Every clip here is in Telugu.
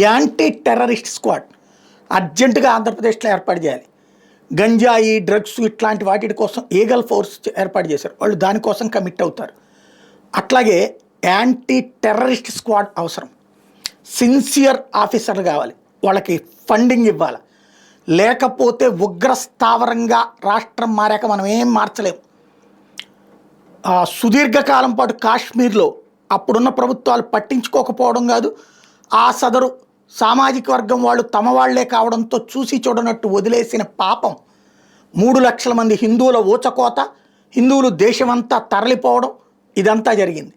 యాంటీ టెర్రరిస్ట్ స్క్వాడ్ అర్జెంటుగా ఆంధ్రప్రదేశ్లో ఏర్పాటు చేయాలి. గంజాయి, డ్రగ్స్ ఇట్లాంటి వాటి కోసం ఈగల్ ఫోర్స్ ఏర్పాటు చేశారు. వాళ్ళు దానికోసం కమిట్ అవుతారు. అట్లాగే యాంటీ టెర్రరిస్ట్ స్క్వాడ్ అవసరం. సిన్సియర్ ఆఫీసర్లు కావాలి, వాళ్ళకి ఫండింగ్ ఇవ్వాలి. లేకపోతే ఉగ్ర స్థావరంగా రాష్ట్రం మారాక మనం ఏం మార్చలేము. సుదీర్ఘకాలం పాటు కాశ్మీర్లో అప్పుడున్న ప్రభుత్వాలు పట్టించుకోకపోవడం కాదు, ఆ సదరు సామాజిక వర్గం వాళ్ళు తమ వాళ్లే కావడంతో చూసి చూడనట్టు వదిలేసిన పాపం 3 లక్షల మంది హిందువుల ఊచకోత, హిందువులు దేశమంతా తరలిపోవడం, ఇదంతా జరిగింది.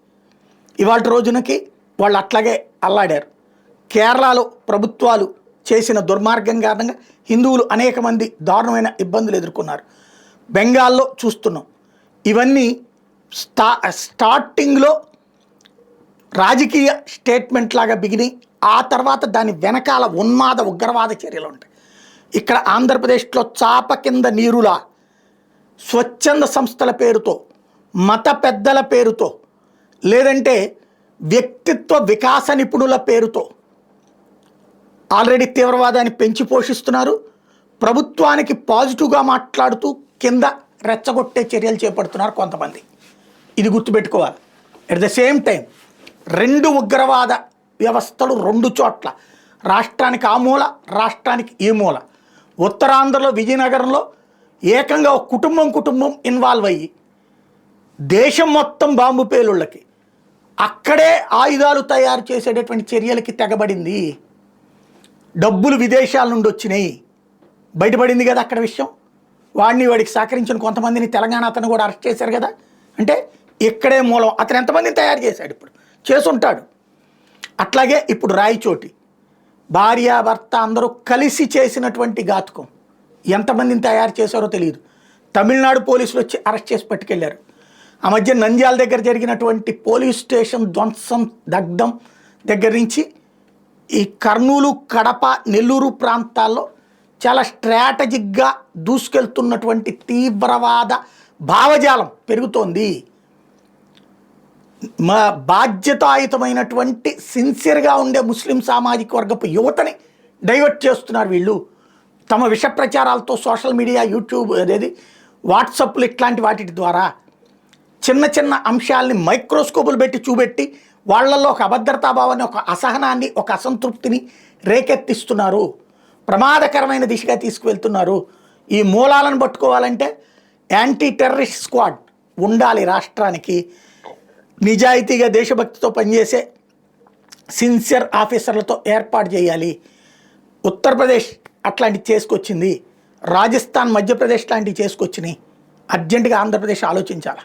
ఇవాళ రోజునకి వాళ్ళు అట్లాగే అల్లాడారు. కేరళలో ప్రభుత్వాలు చేసిన దుర్మార్గం కారణంగా హిందువులు అనేక మంది దారుణమైన ఇబ్బందులు ఎదుర్కొన్నారు. బెంగాల్లో చూస్తున్నాం. ఇవన్నీ స్టార్టింగ్లో రాజకీయ స్టేట్మెంట్ లాగా బిగిని, ఆ తర్వాత దాని వెనకాల ఉన్మాద ఉగ్రవాద చర్యలు ఉంటాయి. ఇక్కడ ఆంధ్రప్రదేశ్లో చాప కింద నీరులా స్వచ్ఛంద సంస్థల పేరుతో, మత పెద్దల పేరుతో, లేదంటే వ్యక్తిత్వ వికాస నిపుణుల పేరుతో ఆల్రెడీ తీవ్రవాదాన్ని పెంచి పోషిస్తున్నారు. ప్రభుత్వానికి పాజిటివ్గా మాట్లాడుతూ కింద రెచ్చగొట్టే చర్యలు చేపడుతున్నారు కొంతమంది. ఇది గుర్తుపెట్టుకోవాలి. ఎట్ ద సేమ్ టైం 2 ఉగ్రవాద వ్యవస్థలు 2 చోట్ల, రాష్ట్రానికి ఆ మూల, రాష్ట్రానికి ఈ మూల. ఉత్తరాంధ్రలో విజయనగరంలో ఏకంగా ఒక కుటుంబం ఇన్వాల్వ్ అయ్యి దేశం మొత్తం బాంబు పేలుళ్ళకి, అక్కడే ఆయుధాలు తయారు చేసేటటువంటి చర్యలకి తెగబడింది. డబ్బులు విదేశాల నుండి వచ్చినాయి, బయటపడింది కదా అక్కడ విషయం. వాడికి సహకరించిన కొంతమందిని తెలంగాణ అతను కూడా అరెస్ట్ చేశారు కదా. అంటే ఇక్కడే మూలం. అతను ఎంతమందిని తయారు చేశాడు, ఇప్పుడు చేసుంటాడు. అట్లాగే ఇప్పుడు రాయచోటి భార్యాభర్త అందరూ కలిసి చేసినటువంటి ఘాతుకం ఎంతమందిని తయారు చేశారో తెలియదు. తమిళనాడు పోలీసులు వచ్చి అరెస్ట్ చేసి పట్టుకెళ్లారు. ఆ మధ్య నంద్యాల దగ్గర జరిగినటువంటి పోలీస్ స్టేషన్ ధ్వంసం, దగ్ధం దగ్గర నుంచి ఈ కర్నూలు, కడప, నెల్లూరు ప్రాంతాల్లో చాలా స్ట్రాటజిక్గా దూసుకెళ్తున్నటువంటి తీవ్రవాద భావజాలం పెరుగుతోంది. మా బాధ్యతాయుతమైనటువంటి సిన్సియర్గా ఉండే ముస్లిం సామాజిక వర్గపు యువతని డైవర్ట్ చేస్తున్నారు వీళ్ళు. తమ విష ప్రచారాలతో సోషల్ మీడియా, యూట్యూబ్, అదేది వాట్సాప్లు ఇట్లాంటి వాటి ద్వారా చిన్న చిన్న అంశాలని మైక్రోస్కోపులు పెట్టి చూపెట్టి వాళ్ళల్లో ఒక అభద్రతాభావాన్ని, ఒక అసహనాన్ని, ఒక అసంతృప్తిని రేకెత్తిస్తున్నారు. ప్రమాదకరమైన దిశగా తీసుకువెళ్తున్నారు. ఈ మూలాలను పట్టుకోవాలంటే యాంటీ టెర్రరిస్ట్ స్క్వాడ్ ఉండాలి. రాష్ట్రానికి నిజాయితీగా దేశభక్తితో పనిచేసే సిన్సియర్ ఆఫీసర్లతో ఏర్పాటు చేయాలి. ఉత్తరప్రదేశ్ అట్లాంటివి చేసుకొచ్చింది, రాజస్థాన్, మధ్యప్రదేశ్ లాంటివి చేసుకొచ్చినాయి. అర్జెంటుగా ఆంధ్రప్రదేశ్ ఆలోచించాలి.